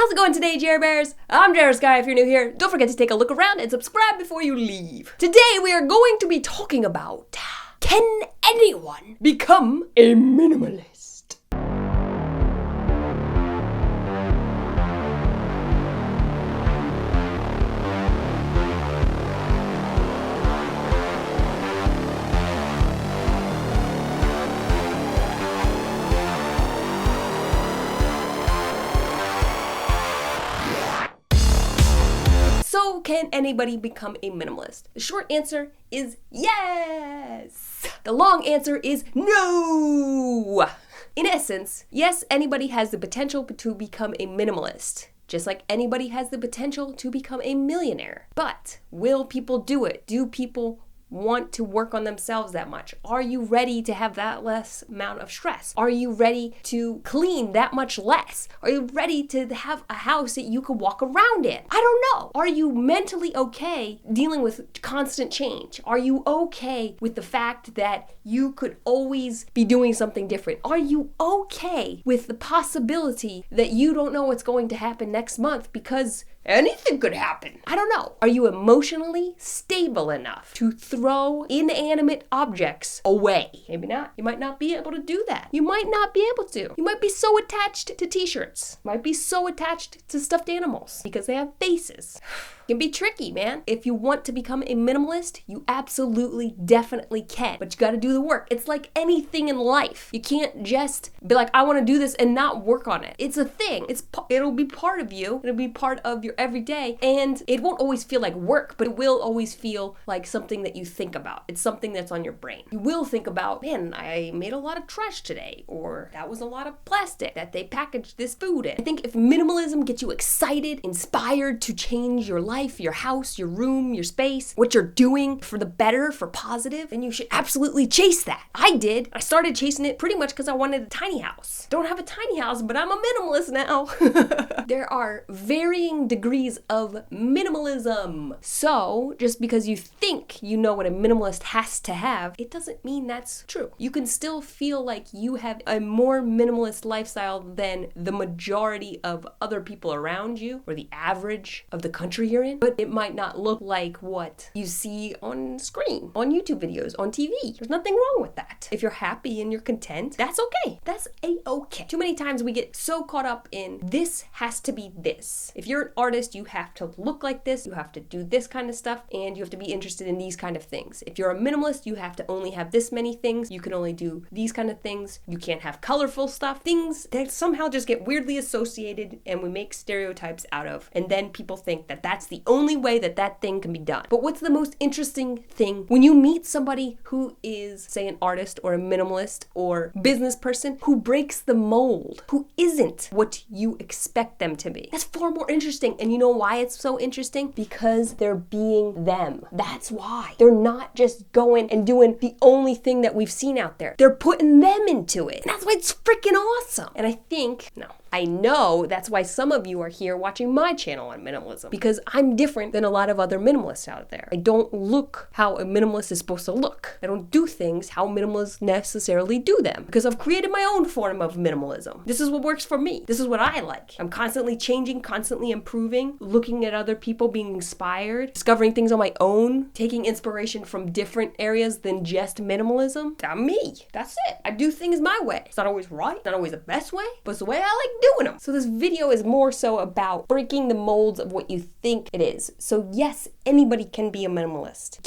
How's it going today, Jera Bears? I'm Jera Sky. If you're new here, don't forget to take a look around and subscribe before you leave. Today we are going to be talking about, can anyone become a minimalist? So, can anybody become a minimalist? The short answer is yes! The long answer is no! In essence, yes, anybody has the potential to become a minimalist. Just like anybody has the potential to become a millionaire. But will people do it? Do people want to work on themselves that much? Are you ready to have that less amount of stress? Are you ready to clean that much less? Are you ready to have a house that you could walk around in? I don't know. Are you mentally okay dealing with constant change? Are you okay with the fact that you could always be doing something different? Are you okay with the possibility that you don't know what's going to happen next month because anything could happen? I don't know. Are you emotionally stable enough to throw inanimate objects away? Maybe not. You might not be able to do that. You might not be able to. You might be so attached to t-shirts. You might be so attached to stuffed animals because they have faces. It can be tricky, man. If you want to become a minimalist, you absolutely, definitely can. But you gotta do the work. It's like anything in life. You can't just be like, I want to do this and not work on it. It's a thing. It'll be part of you. It'll be part of your everyday. And it won't always feel like work, but it will always feel like something that you think about. It's something that's on your brain. You will think about, man, I made a lot of trash today. Or that was a lot of plastic that they packaged this food in. I think if minimalism gets you excited, inspired to change your life, your house, your room, your space, what you're doing for the better, for positive, then you should absolutely chase that. I did. I started chasing it pretty much because I wanted a tiny house. Don't have a tiny house, but I'm a minimalist now. There are varying degrees of minimalism. So just because you think you know what a minimalist has to have, it doesn't mean that's true. You can still feel like you have a more minimalist lifestyle than the majority of other people around you, or the average of the country you're in, but it might not look like what you see on screen, on YouTube videos, on TV. There's nothing wrong with that. If you're happy and you're content, that's okay. That's a-okay. Too many times we get so caught up in this has to be this. If you're an artist, you have to look like this, you have to do this kind of stuff, and you have to be interested in these kind of things. If you're a minimalist, you have to only have this many things, you can only do these kind of things, you can't have colorful stuff, things that somehow just get weirdly associated and we make stereotypes out of, and then people think that that's the only way that that thing can be done. But what's the most interesting thing when you meet somebody who is, say, an artist or a minimalist or business person who breaks the mold, who isn't what you expect them to be? That's far more interesting. And you know why it's so interesting? Because they're being them. That's why. They're not just going and doing the only thing that we've seen out there. They're putting them into it. And that's why it's freaking awesome. And I know that's why some of you are here watching my channel on minimalism, because I'm different than a lot of other minimalists out there. I don't look how a minimalist is supposed to look. I don't do things how minimalists necessarily do them, because I've created my own form of minimalism. This is what works for me. This is what I like. I'm constantly changing, constantly improving, looking at other people, being inspired, discovering things on my own, taking inspiration from different areas than just minimalism. That's me. That's it. I do things my way. It's not always right, it's not always the best way, but it's the way I like doing them. So this video is more so about breaking the molds of what you think it is. So yes, anybody can be a minimalist.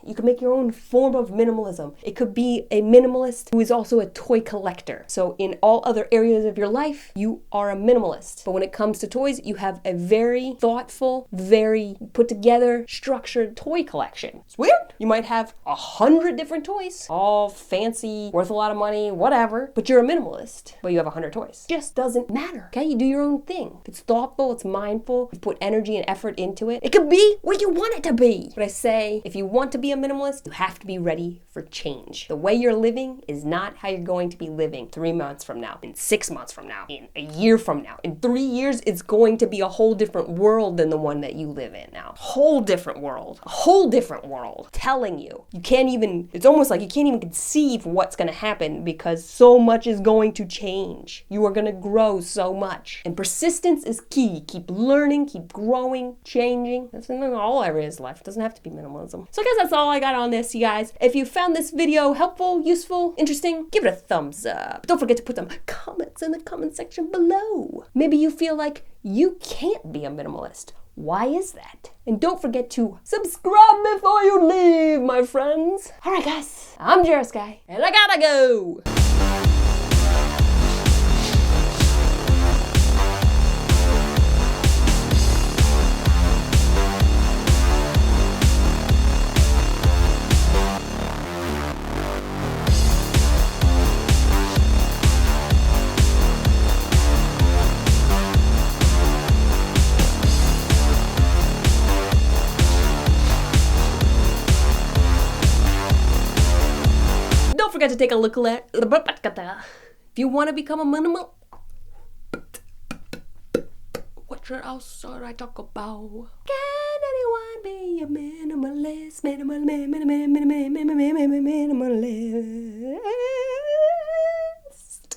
You can make your own form of minimalism. It could be a minimalist who is also a toy collector. So in all other areas of your life, you are a minimalist. But when it comes to toys, you have a very thoughtful, very put together, structured toy collection. It's weird. You might have 100 different toys, all fancy, worth a lot of money, whatever, but you're a minimalist, but you have 100 toys. It just doesn't matter, okay? You do your own thing. It's thoughtful, it's mindful, you put energy and effort into it. It could be what you want it to be. But I say, if you want to be a minimalist, you have to be ready for change. The way you're living is not how you're going to be living 3 months from now, in 6 months from now, in a year from now. In 3 years, it's going to be a whole different world than the one that you live in now. Whole different world. A whole different world. Telling you. It's almost like you can't even conceive what's going to happen because so much is going to change. You are going to grow so so much. And persistence is key. Keep learning, keep growing, changing. That's in all areas of life. It doesn't have to be minimalism. So I guess that's all I got on this, you guys. If you found this video helpful, useful, interesting, give it a thumbs up. Don't forget to put some comments in the comment section below. Maybe you feel like you can't be a minimalist. Why is that? And don't forget to subscribe before you leave, my friends. All right, guys, I'm Jera, and I gotta go. Don't forget to take a look at if you want to become a minimal. What should I talk about? Can anyone be a minimalist? Minimalist.